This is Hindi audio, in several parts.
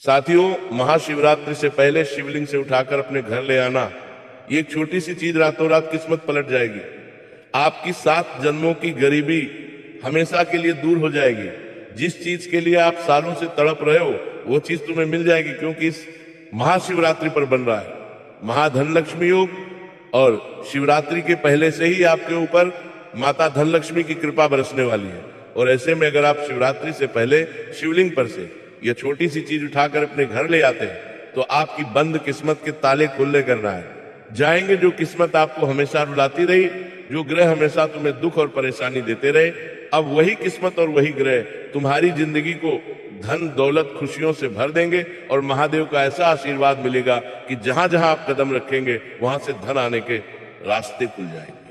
साथियों, महाशिवरात्रि से पहले शिवलिंग से उठाकर अपने घर ले आना, ये एक छोटी सी चीज रातों रात किस्मत पलट जाएगी। आपकी 7 जन्मों की गरीबी हमेशा के लिए दूर हो जाएगी। जिस चीज के लिए आप सालों से तड़प रहे हो वो चीज तुम्हें मिल जाएगी, क्योंकि इस महाशिवरात्रि पर बन रहा है महाधनलक्ष्मी योग। और शिवरात्रि के पहले से ही आपके ऊपर माता धनलक्ष्मी की कृपा बरसने वाली है। और ऐसे में अगर आप शिवरात्रि से पहले शिवलिंग पर से ये छोटी सी चीज उठाकर अपने घर ले आते हैं तो आपकी बंद किस्मत के ताले खुले करना है। जाएंगे जो किस्मत आपको हमेशा रुलाती रही, जो ग्रह हमेशा तुम्हें दुख और परेशानी देते रहे, अब वही किस्मत और वही ग्रह तुम्हारी जिंदगी को धन दौलत खुशियों से भर देंगे। और महादेव का ऐसा आशीर्वाद मिलेगा कि जहां जहां आप कदम रखेंगे वहां से धन आने के रास्ते खुल जाएंगे।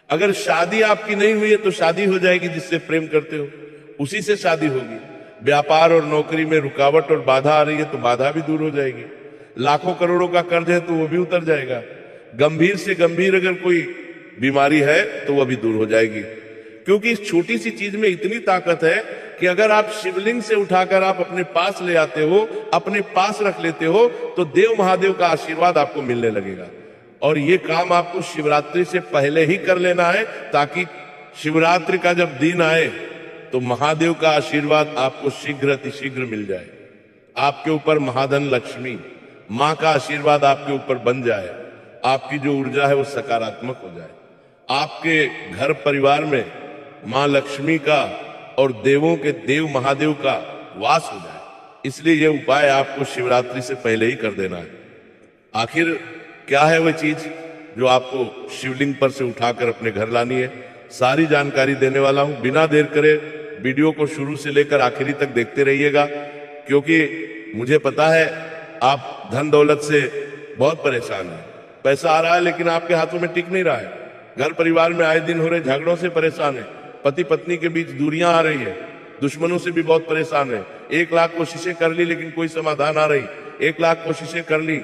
अगर शादी आपकी नहीं हुई है तो शादी हो जाएगी, जिससे प्रेम करते हो उसी से शादी होगी। व्यापार और नौकरी में रुकावट और बाधा आ रही है तो बाधा भी दूर हो जाएगी। लाखों करोड़ों का कर्ज है तो वो भी उतर जाएगा। गंभीर से गंभीर अगर कोई बीमारी है तो वह भी दूर हो जाएगी, क्योंकि इस छोटी सी चीज में इतनी ताकत है कि अगर आप शिवलिंग से उठाकर आप अपने पास ले आते हो, अपने पास रख लेते हो, तो देव महादेव का आशीर्वाद आपको मिलने लगेगा। और ये काम आपको शिवरात्रि से पहले ही कर लेना है, ताकि शिवरात्रि का जब दिन आए तो महादेव का आशीर्वाद आपको शीघ्र अतिशीघ्र मिल जाए। आपके ऊपर महाधन लक्ष्मी माँ का आशीर्वाद आपके ऊपर बन जाए। आपकी जो ऊर्जा है वो सकारात्मक हो जाए। आपके घर परिवार में माँ लक्ष्मी का और देवों के देव महादेव का वास हो जाए। इसलिए यह उपाय आपको शिवरात्रि से पहले ही कर देना है। आखिर क्या है वह चीज जो आपको शिवलिंग पर से उठाकर अपने घर लानी है, सारी जानकारी देने वाला हूं। बिना देर करे वीडियो को शुरू से लेकर आखिरी तक देखते रहिएगा, क्योंकि मुझे पता है आप धन दौलत से बहुत परेशान हैं। पैसा आ रहा है लेकिन आपके हाथों में टिक नहीं रहा है। घर परिवार में आए दिन हो रहे झगड़ों से परेशान है। पति पत्नी के बीच दूरियां आ रही है। दुश्मनों से भी बहुत परेशान है। 1 लाख कोशिशें कर ली लेकिन कोई समाधान आ रही। 1 लाख कोशिशें कर ली,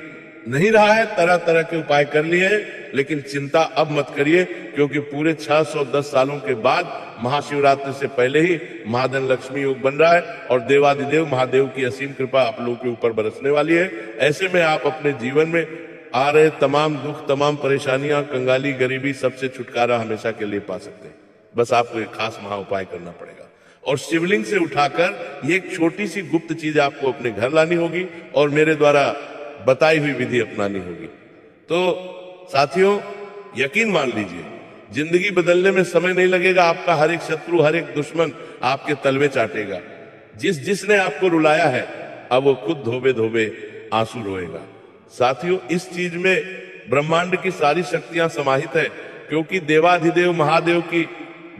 नहीं रहा है। तरह तरह के उपाय कर लिए, लेकिन चिंता अब मत करिए, क्योंकि पूरे 610 सालों के बाद महाशिवरात्रि से पहले ही महाधन लक्ष्मी योग बन रहा है और देवादिदेव महादेव की असीम कृपा आप लोगों के ऊपर बरसने वाली है। ऐसे में आप अपने जीवन में आ रहे तमाम दुख, तमाम परेशानियां, कंगाली, गरीबी, सबसे छुटकारा हमेशा के लिए पा सकते हैं। बस आपको एक खास महा उपाय करना पड़ेगा और शिवलिंग से उठाकर ये एक छोटी सी गुप्त चीज आपको अपने घर लानी होगी और मेरे द्वारा बताई हुई विधि अपनानी होगी। तो साथियों, यकीन मान लीजिए, जिंदगी बदलने में समय नहीं लगेगा। आपका हर एक शत्रु, हर एक दुश्मन आपके तलवे चाटेगा। जिसने आपको रुलाया है अब वो खुद धोबे धोबे आंसू रोएगा। साथियों, इस चीज में ब्रह्मांड की सारी शक्तियां समाहित है, क्योंकि देवाधिदेव महादेव की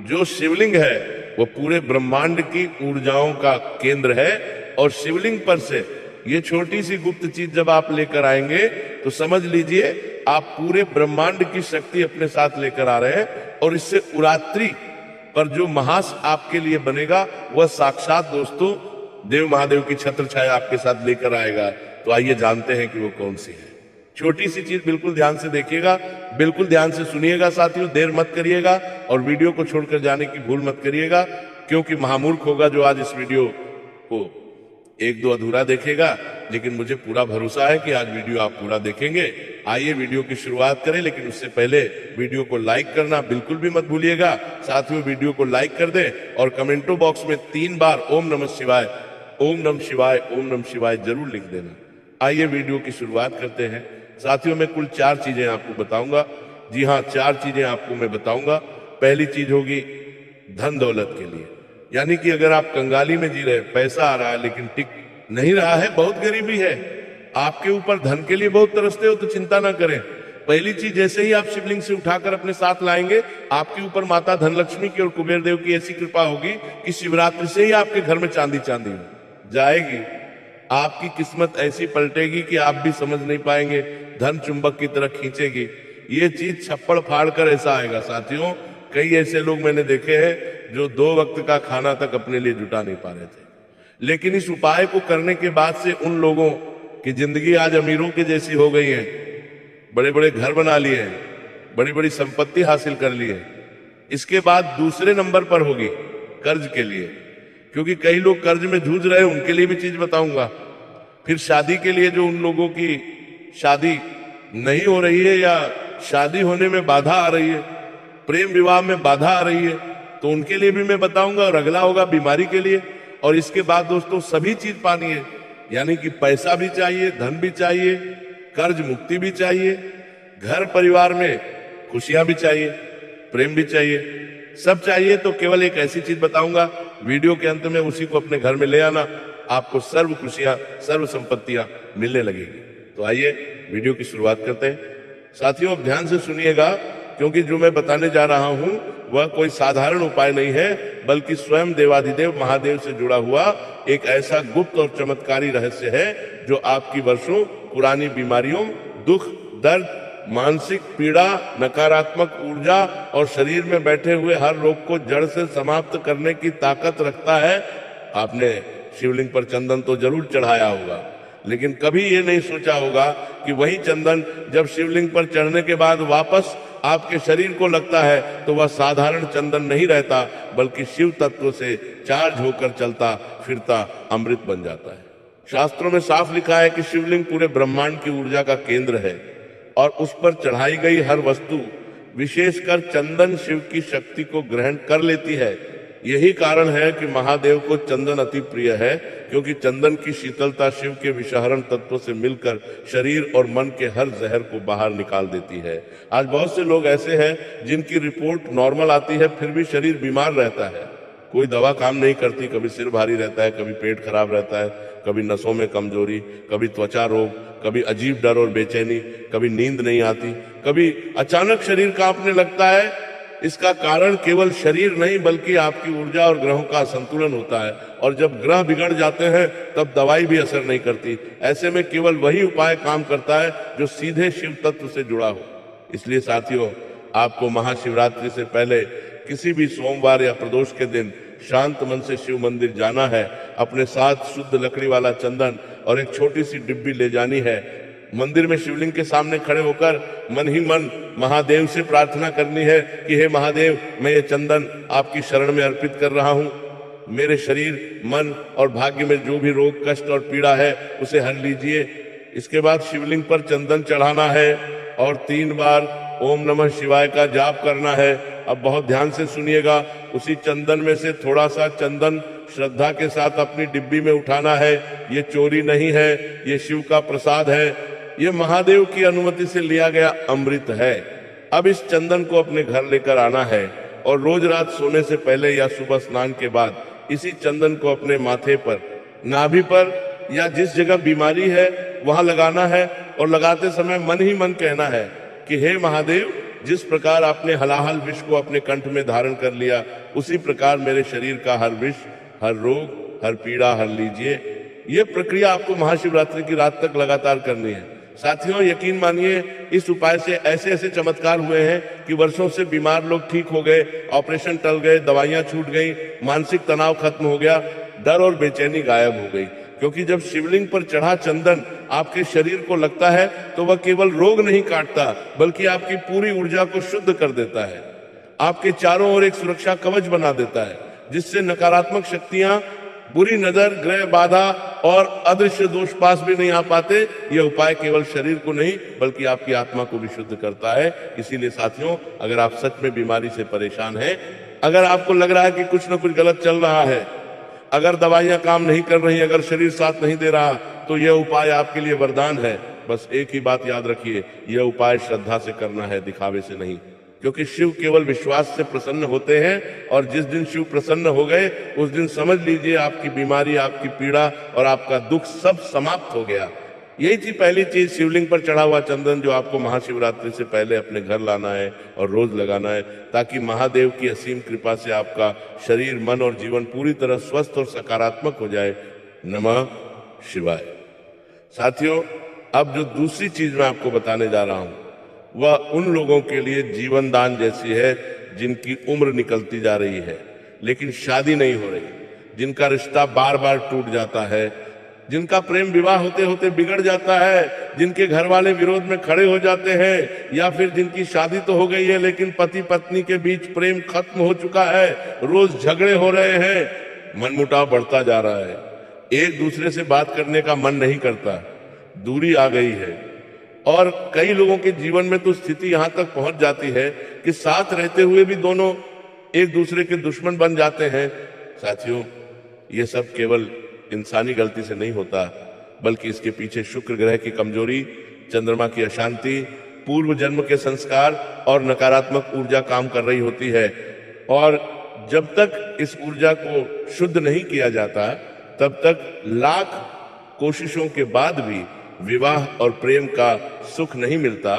जो शिवलिंग है वो पूरे ब्रह्मांड की ऊर्जाओं का केंद्र है। और शिवलिंग पर से ये छोटी सी गुप्त चीज जब आप लेकर आएंगे तो समझ लीजिए आप पूरे ब्रह्मांड की शक्ति अपने साथ लेकर आ रहे हैं। और इससे उरात्रि पर जो महास आपके लिए बनेगा वह साक्षात दोस्तों देव महादेव की छत्र छाया आपके साथ लेकर आएगा। तो आइए जानते हैं कि वो कौन सी है। छोटी सी चीज, बिल्कुल ध्यान से देखिएगा, बिल्कुल ध्यान से सुनिएगा साथियों, देर मत करिएगा और वीडियो को छोड़कर जाने की भूल मत करिएगा, क्योंकि महामूर्ख होगा जो आज इस वीडियो को 1-2 अधूरा देखेगा। लेकिन मुझे पूरा भरोसा है कि आज वीडियो आप पूरा देखेंगे। आइए वीडियो की शुरुआत करें, लेकिन उससे पहले वीडियो को लाइक करना बिल्कुल भी मत भूलिएगा। साथियों, वीडियो को लाइक कर दें और कमेंटो बॉक्स में 3 बार ओम नमः शिवाय, ओम नमः शिवाय, ओम नमः शिवाय जरूर लिख देना। आइए वीडियो की शुरुआत करते हैं। साथियों, मैं कुल 4 चीजें आपको बताऊंगा। जी हाँ, 4 चीजें आपको मैं बताऊंगा। पहली चीज होगी धन दौलत के लिए, यानी कि अगर आप कंगाली में जी रहे, पैसा आ रहा है लेकिन टिक नहीं रहा है, बहुत गरीबी है, आपके ऊपर धन के लिए बहुत तरसते हो, तो चिंता ना करें। पहली चीज, जैसे ही आप शिवलिंग से उठाकर अपने साथ लाएंगे, आपके ऊपर माता धनलक्ष्मी की और कुबेर देव की ऐसी कृपा होगी कि शिवरात्रि से ही आपके घर में चांदी चांदी हो जाएगी। आपकी किस्मत ऐसी पलटेगी कि आप भी समझ नहीं पाएंगे, धन चुंबक की तरह खींचेगी। ये चीज छप्पड़ फाड़ कर ऐसा आएगा। साथियों, कई ऐसे लोग मैंने देखे हैं जो 2 वक्त का खाना तक अपने लिए जुटा नहीं पा रहे थे, लेकिन इस उपाय को करने के बाद से उन लोगों की जिंदगी आज अमीरों की जैसी हो गई है। बड़े बड़े घर बना लिए हैं, बड़ी बड़ी संपत्ति हासिल कर ली है। इसके बाद दूसरे नंबर पर होगी कर्ज के लिए, क्योंकि कई लोग कर्ज में जूझ रहे हैं, उनके लिए भी चीज बताऊंगा। फिर शादी के लिए जो उन लोगों की शादी नहीं हो रही है या शादी होने में बाधा आ रही है, प्रेम विवाह में बाधा आ रही है, तो उनके लिए भी मैं बताऊंगा। और अगला होगा बीमारी के लिए। और इसके बाद दोस्तों सभी चीज पानी है, यानी कि पैसा भी चाहिए, धन भी चाहिए, कर्ज मुक्ति भी चाहिए, घर परिवार में खुशियां भी चाहिए, प्रेम भी चाहिए, सब चाहिए। तो केवल एक ऐसी चीज बताऊंगा, वीडियो के अंत में उसी को अपने घर में ले आना, आपको सर्व खुशियां, सर्व संपत्तियां मिलने लगेगी। तो आइए वीडियो की शुरुआत करते हैं। साथियों अब ध्यान से सुनिएगा, क्योंकि जो मैं बताने जा रहा हूं वह कोई साधारण उपाय नहीं है, बल्कि स्वयं देवाधिदेव महादेव से जुड़ा हुआ एक ऐसा गुप्त और चमत्कारी रहस्य है जो आपकी वर्षों पुरानी बीमारियों, दुख, दर्द, मानसिक पीड़ा, नकारात्मक ऊर्जा और शरीर में बैठे हुए हर रोग को जड़ से समाप्त करने की ताकत रखता है। आपने शिवलिंग पर चंदन तो जरूर चढ़ाया होगा, लेकिन कभी ये नहीं सोचा होगा कि वही चंदन जब शिवलिंग पर चढ़ने के बाद वापस आपके शरीर को लगता है तो वह साधारण चंदन नहीं रहता, बल्कि शिव तत्व से चार्ज होकर चलता फिरता अमृत बन जाता है। शास्त्रों में साफ लिखा है कि शिवलिंग पूरे ब्रह्मांड की ऊर्जा का केंद्र है और उस पर चढ़ाई गई हर वस्तु, विशेषकर चंदन, शिव की शक्ति को ग्रहण कर लेती है। यही कारण है कि महादेव को चंदन अति प्रिय है, क्योंकि चंदन की शीतलता शिव के विषहरण तत्व से मिलकर शरीर और मन के हर जहर को बाहर निकाल देती है। आज बहुत से लोग ऐसे हैं जिनकी रिपोर्ट नॉर्मल आती है, फिर भी शरीर बीमार रहता है, कोई दवा काम नहीं करती, कभी सिर भारी रहता है, कभी पेट खराब रहता है, कभी नसों में कमजोरी, कभी त्वचा रोग, कभी अजीब डर और बेचैनी, कभी नींद नहीं आती, कभी अचानक शरीर कांपने लगता है। इसका कारण केवल शरीर नहीं, बल्कि आपकी ऊर्जा और ग्रहों का असंतुलन होता है। और जब ग्रह बिगड़ जाते हैं तब दवाई भी असर नहीं करती। ऐसे में केवल वही उपाय काम करता है जो सीधे शिव तत्व से जुड़ा हो। इसलिए साथियों, आपको महाशिवरात्रि से पहले किसी भी सोमवार या प्रदोष के दिन शांत मन से शिव मंदिर जाना है। अपने साथ शुद्ध लकड़ी वाला चंदन और एक छोटी सी डिब्बी ले जानी है। मंदिर में शिवलिंग के सामने खड़े होकर मन ही मन महादेव से प्रार्थना करनी है कि हे महादेव, मैं ये चंदन आपकी शरण में अर्पित कर रहा हूँ। मेरे शरीर, मन और भाग्य में जो भी रोग, कष्ट और पीड़ा है उसे हर लीजिए। इसके बाद शिवलिंग पर चंदन चढ़ाना है और 3 बार ओम नमः शिवाय का जाप करना है। अब बहुत ध्यान से सुनिएगा, उसी चंदन में से थोड़ा सा चंदन श्रद्धा के साथ अपनी डिब्बी में उठाना है। ये चोरी नहीं है, ये शिव का प्रसाद है, ये महादेव की अनुमति से लिया गया अमृत है। अब इस चंदन को अपने घर लेकर आना है और रोज रात सोने से पहले या सुबह स्नान के बाद इसी चंदन को अपने माथे पर, नाभि पर या जिस जगह बीमारी है वहां लगाना है। और लगाते समय मन ही मन कहना है कि हे महादेव, जिस प्रकार आपने हलाहल विष को अपने कंठ में धारण कर लिया, उसी प्रकार मेरे शरीर का हर विष, हर रोग, हर पीड़ा हर लीजिए। ये प्रक्रिया आपको महाशिवरात्रि की रात तक लगातार करनी है। साथियों यकीन मानिए, इस उपाय से ऐसे ऐसे चमत्कार हुए हैं कि वर्षों से बीमार लोग ठीक हो गए, ऑपरेशन टल गए, दवाइयां छूट गई, मानसिक तनाव खत्म हो गया, डर और बेचैनी गायब हो गई। क्योंकि जब शिवलिंग पर चढ़ा चंदन आपके शरीर को लगता है तो वह केवल रोग नहीं काटता, बल्कि आपकी पूरी ऊर्जा को शुद्ध कर देता है, आपके चारों ओर एक सुरक्षा कवच बना देता है, जिससे नकारात्मक शक्तियां, बुरी नजर, ग्रह बाधा और अदृश्य दोष पास भी नहीं आ पाते। यह उपाय केवल शरीर को नहीं, बल्कि आपकी आत्मा को भी शुद्ध करता है। इसीलिए साथियों, अगर आप सच में बीमारी से परेशान हैं, अगर आपको लग रहा है कि कुछ न कुछ गलत चल रहा है, अगर दवाइयां काम नहीं कर रही, अगर शरीर साथ नहीं दे रहा, तो यह उपाय आपके लिए वरदान है। बस एक ही बात याद रखिए, यह उपाय श्रद्धा से करना है, दिखावे से नहीं। क्योंकि शिव केवल विश्वास से प्रसन्न होते हैं, और जिस दिन शिव प्रसन्न हो गए उस दिन समझ लीजिए आपकी बीमारी, आपकी पीड़ा और आपका दुख सब समाप्त हो गया। यही थी पहली चीज, शिवलिंग पर चढ़ा हुआ चंदन, जो आपको महाशिवरात्रि से पहले अपने घर लाना है और रोज लगाना है, ताकि महादेव की असीम कृपा से आपका शरीर, मन और जीवन पूरी तरह स्वस्थ और सकारात्मक हो जाए। नमः शिवाय। साथियों, अब जो दूसरी चीज मैं आपको बताने जा रहा हूं वह उन लोगों के लिए जीवन दान जैसी है जिनकी उम्र निकलती जा रही है लेकिन शादी नहीं हो रही, जिनका रिश्ता बार बार टूट जाता है, जिनका प्रेम विवाह होते होते बिगड़ जाता है, जिनके घर वाले विरोध में खड़े हो जाते हैं, या फिर जिनकी शादी तो हो गई है लेकिन पति पत्नी के बीच प्रेम खत्म हो चुका है, रोज झगड़े हो रहे हैं, मनमुटाव बढ़ता जा रहा है। एक दूसरे से बात करने का मन नहीं करता, दूरी आ गई है। और कई लोगों के जीवन में तो स्थिति यहां तक पहुंच जाती है कि साथ रहते हुए भी दोनों एक दूसरे के दुश्मन बन जाते हैं। साथियों, ये सब केवल इंसानी गलती से नहीं होता, बल्कि इसके पीछे शुक्र ग्रह की कमजोरी, चंद्रमा की अशांति, पूर्व जन्म के संस्कार और नकारात्मक ऊर्जा काम कर रही होती है। और जब तक इस ऊर्जा को शुद्ध नहीं किया जाता, तब तक लाख कोशिशों के बाद भी विवाह और प्रेम का सुख नहीं मिलता।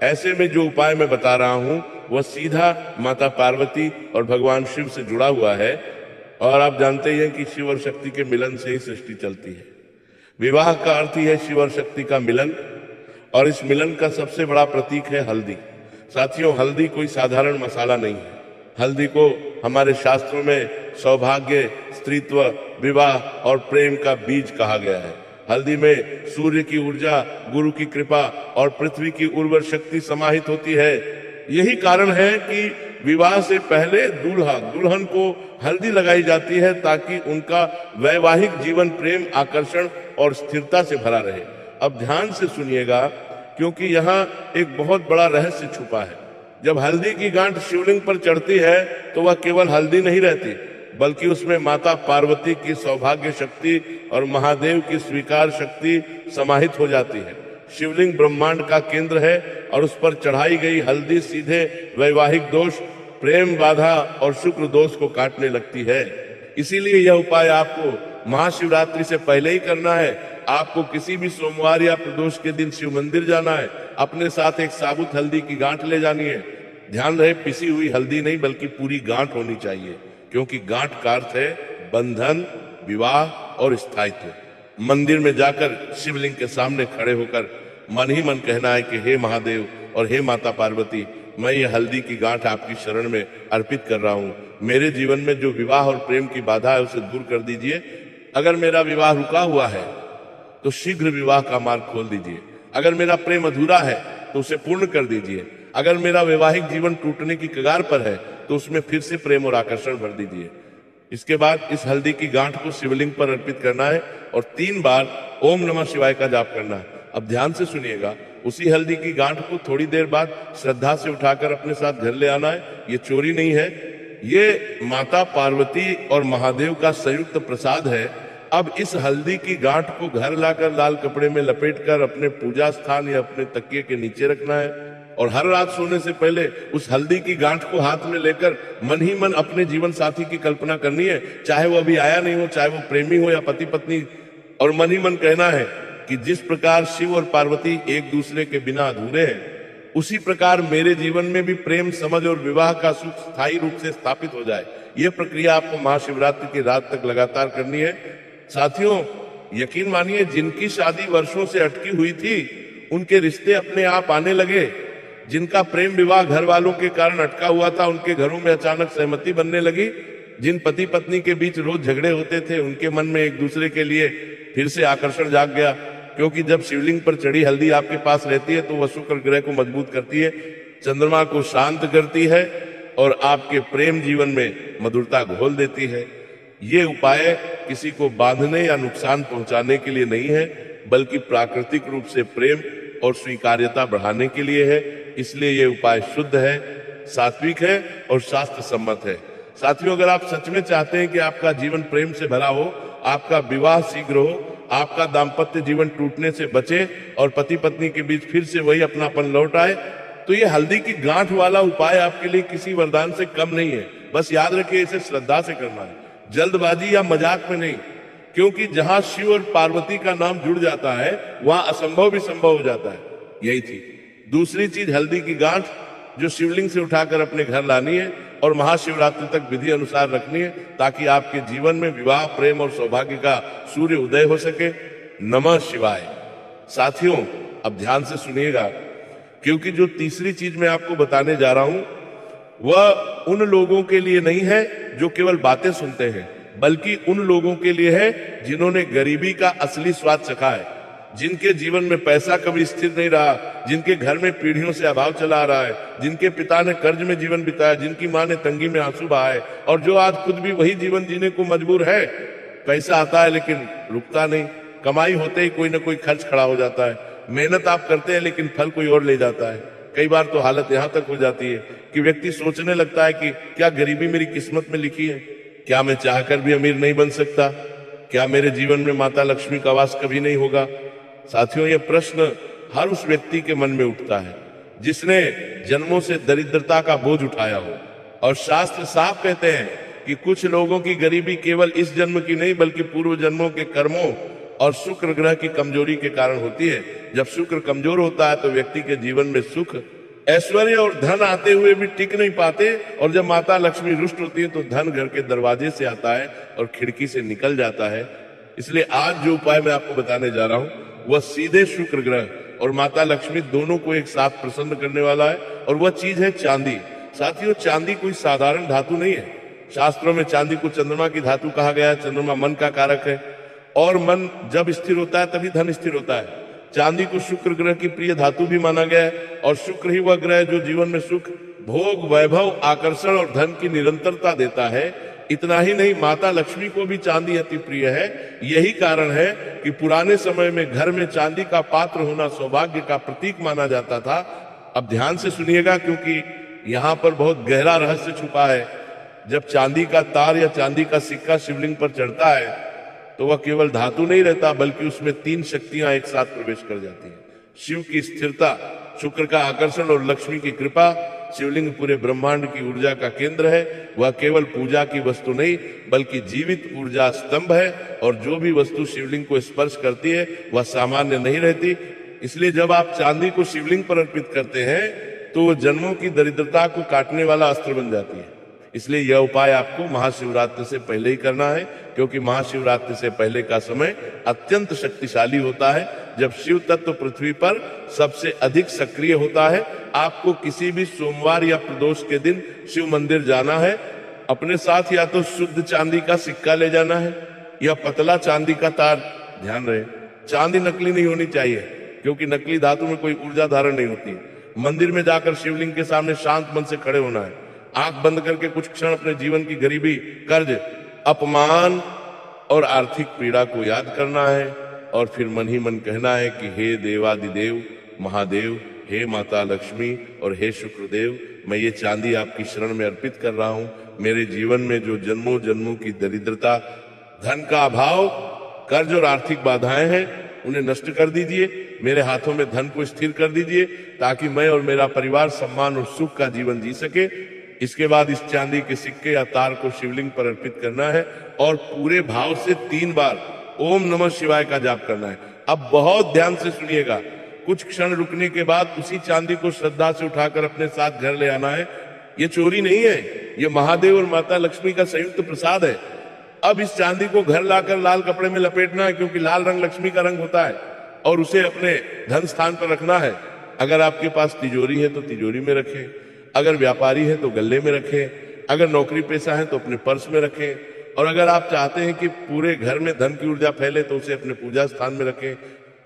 ऐसे में जो उपाय मैं बता रहा हूं वह सीधा माता पार्वती और भगवान शिव से जुड़ा हुआ है। और आप जानते ही हैं कि शिव और शक्ति के मिलन से ही सृष्टि चलती है। विवाह का अर्थ ही है शिव और शक्ति का मिलन, और इस मिलन का सबसे बड़ा प्रतीक है हल्दी। साथियों, हल्दी कोई साधारण मसाला नहीं है। हल्दी को हमारे शास्त्रों में सौभाग्य, स्त्रीत्व, विवाह और प्रेम का बीज कहा गया है। हल्दी में सूर्य की ऊर्जा, गुरु की कृपा और पृथ्वी की उर्वर शक्ति समाहित होती है। यही कारण है कि विवाह से पहले दूल्हा दुल्हन को हल्दी लगाई जाती है, ताकि उनका वैवाहिक जीवन प्रेम, आकर्षण और स्थिरता से भरा रहे। अब ध्यान से सुनिएगा, क्योंकि यहाँ एक बहुत बड़ा रहस्य छुपा है। जब हल्दी की गांठ शिवलिंग पर चढ़ती है तो वह केवल हल्दी नहीं रहती, बल्कि उसमें माता पार्वती की सौभाग्य शक्ति और महादेव की स्वीकार शक्ति समाहित हो जाती है। शिवलिंग ब्रह्मांड का केंद्र है और उस पर चढ़ाई गई हल्दी सीधे वैवाहिक दोष, प्रेम बाधा और शुक्र दोष को काटने लगती है। इसीलिए यह उपाय आपको महाशिवरात्रि से पहले ही करना है। आपको किसी भी सोमवार या प्रदोष के दिन शिव मंदिर जाना है। अपने साथ एक साबुत हल्दी की गांठ ले जानी है। ध्यान रहे, पिसी हुई हल्दी नहीं, बल्कि पूरी गांठ होनी चाहिए, क्योंकि गांठ का अर्थ है बंधन, विवाह और स्थायित्व। मंदिर में जाकर शिवलिंग के सामने खड़े होकर मन ही मन कहना है कि हे महादेव और हे माता पार्वती, मैं ये हल्दी की गांठ आपकी शरण में अर्पित कर रहा हूँ। मेरे जीवन में जो विवाह और प्रेम की बाधा है उसे दूर कर दीजिए। अगर मेरा विवाह रुका हुआ है तो शीघ्र विवाह का मार्ग खोल दीजिए। अगर मेरा प्रेम अधूरा है तो उसे पूर्ण कर दीजिए। अगर मेरा वैवाहिक जीवन टूटने की कगार पर है तो उसमें फिर से प्रेम और आकर्षण भर दीजिए। इसके बाद इस हल्दी की गांठ को शिवलिंग पर अर्पित करना है और 3 बार ओम नमः शिवाय का जाप करना है। अब ध्यान से सुनिएगा, उसी हल्दी की गांठ को थोड़ी देर बाद श्रद्धा से उठाकर अपने साथ घर ले आना है। ये चोरी नहीं है, ये माता पार्वती और महादेव का संयुक्त प्रसाद है। अब इस हल्दी की गांठ को घर लाकर लाल कपड़े में लपेटकर अपने पूजा स्थान या अपने तकिए के नीचे रखना है और हर रात सोने से पहले उस हल्दी की गांठ को हाथ में लेकर मन ही मन अपने जीवन साथी की कल्पना करनी है, चाहे वो अभी आया नहीं हो, चाहे वो प्रेमी हो या पति पत्नी, और मन ही मन कहना है कि जिस प्रकार शिव और पार्वती एक दूसरे के बिना अधूरे हैं, उसी प्रकार मेरे जीवन में भी प्रेम, समझ और विवाह का सुख स्थायी रूप से स्थापित हो जाए। यह प्रक्रिया आपको महाशिवरात्रि की रात तक लगातार करनी है। साथियों, यकीन मानिए, जिनकी शादी वर्षों से अटकी हुई थी उनके रिश्ते अपने आप आने लगे। जिनका प्रेम विवाह घर वालों के कारण अटका हुआ था, उनके घरों में अचानक सहमति बनने लगी। जिन पति पत्नी के बीच रोज झगड़े होते थे, उनके मन में एक दूसरे के लिए फिर से आकर्षण जाग गया, क्योंकि जब शिवलिंग पर चढ़ी हल्दी आपके पास रहती है तो वह शुक्र ग्रह को मजबूत करती है, चंद्रमा को शांत करती है और आपके प्रेम जीवन में मधुरता घोल देती है। ये उपाय किसी को बांधने या नुकसान पहुंचाने के लिए नहीं है, बल्कि प्राकृतिक रूप से प्रेम और स्वीकार्यता बढ़ाने के लिए है। इसलिए ये उपाय शुद्ध है, सात्विक है और शास्त्र सम्मत है। साथियों, अगर आप सच में चाहते हैं कि आपका जीवन प्रेम से भरा हो, आपका विवाह शीघ्र हो, आपका दाम्पत्य जीवन टूटने से बचे और पति पत्नी के बीच फिर से वही अपनापन लौट आए, तो ये हल्दी की गांठ वाला उपाय आपके लिए किसी वरदान से कम नहीं है। बस याद रखिए, इसे श्रद्धा से करना है, जल्दबाजी या मजाक में नहीं, क्योंकि जहां शिव और पार्वती का नाम जुड़ जाता है वहां असंभव भी संभव हो जाता है। यही थी। दूसरी चीज, हल्दी की गांठ जो शिवलिंग से उठाकर अपने घर लानी है और महाशिवरात्रि तक विधि अनुसार रखनी है, ताकि आपके जीवन में विवाह, प्रेम और सौभाग्य का सूर्य उदय हो सके। नमः शिवाय। साथियों, अब ध्यान से सुनिएगा, क्योंकि जो तीसरी चीज मैं आपको बताने जा रहा हूं वह उन लोगों के लिए नहीं है जो केवल बातें सुनते हैं, बल्कि उन लोगों के लिए है जिन्होंने गरीबी का असली स्वाद चखा है, जिनके जीवन में पैसा कभी स्थिर नहीं रहा, जिनके घर में पीढ़ियों से अभाव चला आ रहा है, जिनके पिता ने कर्ज में जीवन बिताया, जिनकी मां ने तंगी में आंसू बहाए और जो आज खुद भी वही जीवन जीने को मजबूर है। पैसा आता है लेकिन रुकता नहीं, कमाई होते ही कोई ना कोई खर्च खड़ा हो जाता है, मेहनत आप करते हैं लेकिन फल कोई और ले जाता है। कई बार तो हालत यहां तक हो जाती है कि व्यक्ति सोचने लगता है कि क्या गरीबी मेरी किस्मत में लिखी है, क्या मैं चाहकर भी अमीर नहीं बन सकता, क्या मेरे जीवन में माता लक्ष्मी का वास कभी नहीं होगा। साथियों, यह प्रश्न हर उस व्यक्ति के मन में उठता है जिसने जन्मों से दरिद्रता का बोझ उठाया हो। और शास्त्र साफ कहते हैं कि कुछ लोगों की गरीबी केवल इस जन्म की नहीं बल्कि पूर्व जन्मों के कर्मों और शुक्र ग्रह की कमजोरी के कारण होती है। जब शुक्र कमजोर होता है तो व्यक्ति के जीवन में सुख, ऐश्वर्य और धन आते हुए भी टिक नहीं पाते, और जब माता लक्ष्मी रुष्ट होती है तो धन घर के दरवाजे से आता है और खिड़की से निकल जाता है। इसलिए आज जो उपाय मैं आपको बताने जा रहा हूं वह सीधे शुक्र ग्रह और माता लक्ष्मी दोनों को एक साथ प्रसन्न करने वाला है, और वह चीज है चांदी। साथियों, चांदी कोई साधारण धातु नहीं है। शास्त्रों में चांदी को चंद्रमा की धातु कहा गया है। चंद्रमा मन का कारक है और मन जब स्थिर होता है तभी धन स्थिर होता है। चांदी को शुक्र ग्रह की प्रिय धातु भी माना गया है, और शुक्र ही वह ग्रह जो जीवन में सुख, भोग, वैभव, आकर्षण और धन की निरंतरता देता है। इतना ही नहीं, माता लक्ष्मी को भी चांदी अति प्रिय है। यही कारण है कि पुराने समय में घर में चांदी का पात्र होना सौभाग्य का प्रतीक माना जाता था। अब ध्यान से सुनिएगा क्योंकि यहाँ पर बहुत गहरा रहस्य छुपा है। जब चांदी का तार या चांदी का सिक्का शिवलिंग पर चढ़ता है तो वह केवल धातु नहीं रहता बल्कि उसमें 3 शक्तियां एक साथ प्रवेश कर जाती हैं। शिव की स्थिरता, शुक्र का आकर्षण और लक्ष्मी की कृपा। शिवलिंग पूरे ब्रह्मांड की ऊर्जा का केंद्र है। वह केवल पूजा की वस्तु नहीं बल्कि जीवित ऊर्जा स्तंभ है, और जो भी वस्तु शिवलिंग को स्पर्श करती है वह सामान्य नहीं रहती। इसलिए जब आप चांदी को शिवलिंग पर अर्पित करते हैं तो वह जन्मों की दरिद्रता को काटने वाला अस्त्र बन जाती है। इसलिए यह उपाय आपको महाशिवरात्रि से पहले ही करना है, क्योंकि महाशिवरात्रि से पहले का समय अत्यंत शक्तिशाली होता है, जब शिव तत्व पृथ्वी पर सबसे अधिक सक्रिय होता है। आपको किसी भी सोमवार या प्रदोष के दिन शिव मंदिर जाना है। अपने साथ या तो शुद्ध चांदी का सिक्का ले जाना है या पतला चांदी का तार। ध्यान रहे, चांदी नकली नहीं होनी चाहिए, क्योंकि नकली धातु में कोई ऊर्जा धारण नहीं होती। मंदिर में जाकर शिवलिंग के सामने शांत मन से खड़े होना है। आंख बंद करके कुछ क्षण अपने जीवन की गरीबी, कर्ज, अपमान और आर्थिक पीड़ा को याद करना है, और फिर मन ही मन कहना है कि हे देवादिदेव महादेव, हे माता लक्ष्मी और हे शुक्रदेव, मैं ये चांदी आपकी शरण में अर्पित कर रहा हूं। मेरे जीवन में जो जन्मों जन्मों की दरिद्रता, धन का अभाव, कर्ज और आर्थिक बाधाएं हैं उन्हें नष्ट कर दीजिए। मेरे हाथों में धन को स्थिर कर दीजिए ताकि मैं और मेरा परिवार सम्मान और सुख का जीवन जी सके। इसके बाद इस चांदी के सिक्के या तार को शिवलिंग पर अर्पित करना है और पूरे भाव से 3 बार ओम नमः शिवाय का जाप करना है। अब बहुत ध्यान से सुनिएगा। कुछ क्षण रुकने के बाद उसी चांदी को श्रद्धा से उठाकर अपने साथ घर ले आना है। ये चोरी नहीं है, ये महादेव और माता लक्ष्मी का संयुक्त प्रसाद है। अब इस चांदी को घर लाकर लाल कपड़े में लपेटना है, क्योंकि लाल रंग लक्ष्मी का रंग होता है, और उसे अपने धन स्थान पर रखना है। अगर आपके पास तिजोरी है तो तिजोरी में रखें, अगर व्यापारी है तो गले में रखें, अगर नौकरी पेशा है तो अपने पर्स में रखें, और अगर आप चाहते हैं कि पूरे घर में धन की ऊर्जा फैले तो उसे अपने पूजा स्थान में रखें।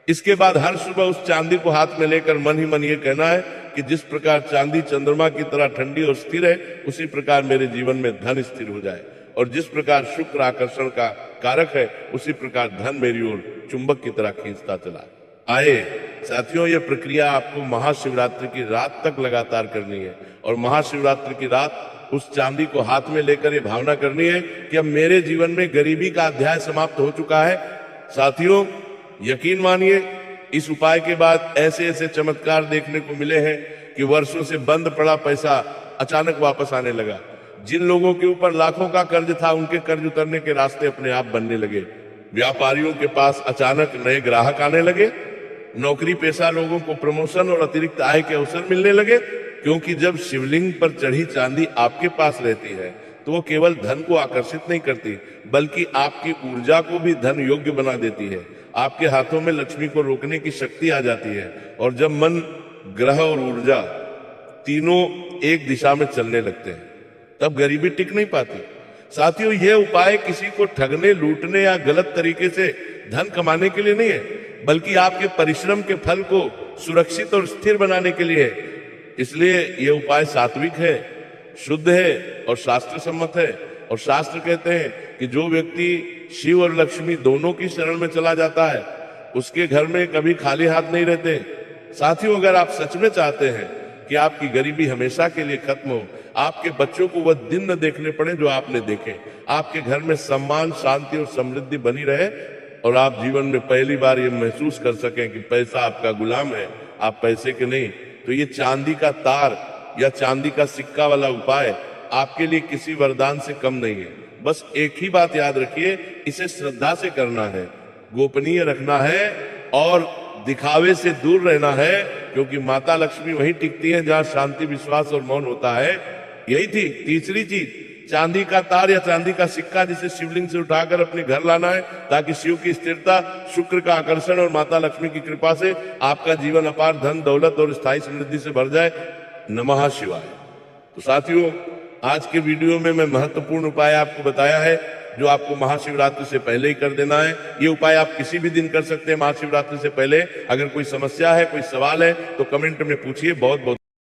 इसके बाद हर सुबह उस चांदी को हाथ में लेकर मन ही मन ये कहना है कि जिस प्रकार चांदी चंद्रमा की तरह ठंडी और स्थिर है, उसी प्रकार मेरे जीवन में धन स्थिर हो जाए, और जिस प्रकार शुक्र आकर्षण का कारक है उसी प्रकार धन मेरी ओर चुंबक की तरह खींचता चला आए। साथियों, यह प्रक्रिया आपको महाशिवरात्रि की रात तक लगातार करनी है, और महाशिवरात्रि की रात उस चांदी को हाथ में लेकर ये भावना करनी है कि अब मेरे जीवन में गरीबी का अध्याय समाप्त हो चुका है। साथियों, यकीन मानिए, इस उपाय के बाद ऐसे ऐसे चमत्कार देखने को मिले हैं कि वर्षों से बंद पड़ा पैसा अचानक वापस आने लगा। जिन लोगों के ऊपर लाखों का कर्ज था उनके कर्ज उतरने के रास्ते अपने आप बनने लगे। व्यापारियों के पास अचानक नए ग्राहक आने लगे। नौकरी पेशा लोगों को प्रमोशन और अतिरिक्त आय के अवसर मिलने लगे, क्योंकि जब शिवलिंग पर चढ़ी चांदी आपके पास रहती है तो वो केवल धन को आकर्षित नहीं करती बल्कि आपकी ऊर्जा को भी धन योग्य बना देती है। आपके हाथों में लक्ष्मी को रोकने की शक्ति आ जाती है, और जब मन, ग्रह और ऊर्जा तीनों एक दिशा में चलने लगते हैं तब गरीबी टिक नहीं पाती। साथियों, यह उपाय किसी को ठगने, लूटने या गलत तरीके से धन कमाने के लिए नहीं है, बल्कि आपके परिश्रम के फल को सुरक्षित और स्थिर बनाने के लिए है। इसलिए यह उपाय सात्विक है, शुद्ध है और शास्त्र सम्मत है। और शास्त्र कहते हैं कि जो व्यक्ति शिव और लक्ष्मी दोनों की शरण में चला जाता है, उसके घर में कभी खाली हाथ नहीं रहते। साथियों, अगर आप सच में चाहते हैं कि आपकी गरीबी हमेशा के लिए खत्म हो, आपके बच्चों को वह दिन न देखने पड़े जो आपने देखे, आपके घर में सम्मान, शांति और समृद्धि बनी रहे और आप जीवन में पहली बार ये महसूस कर सकें कि पैसा आपका गुलाम है, आप पैसे के नहीं, तो ये चांदी का तार या चांदी का सिक्का वाला उपाय आपके लिए किसी वरदान से कम नहीं है। बस एक ही बात याद रखिए, इसे श्रद्धा से करना है, गोपनीय रखना है और दिखावे से दूर रहना है, क्योंकि माता लक्ष्मी वहीं टिकती है जहां शांति, विश्वास और मौन होता है। यही थी तीसरी चीज, चांदी का तार या चांदी का सिक्का जिसे शिवलिंग से उठाकर अपने घर लाना है, ताकि शिव की स्थिरता, शुक्र का आकर्षण और माता लक्ष्मी की कृपा से आपका जीवन अपार धन, दौलत और स्थायी समृद्धि से भर जाए। नमः शिवाय। तो साथियों, आज के वीडियो में मैं महत्वपूर्ण उपाय आपको बताया है जो आपको महाशिवरात्रि से पहले ही कर देना है। ये उपाय आप किसी भी दिन कर सकते हैं महाशिवरात्रि से पहले। अगर कोई समस्या है, कोई सवाल है तो कमेंट में पूछिए। बहुत बहुत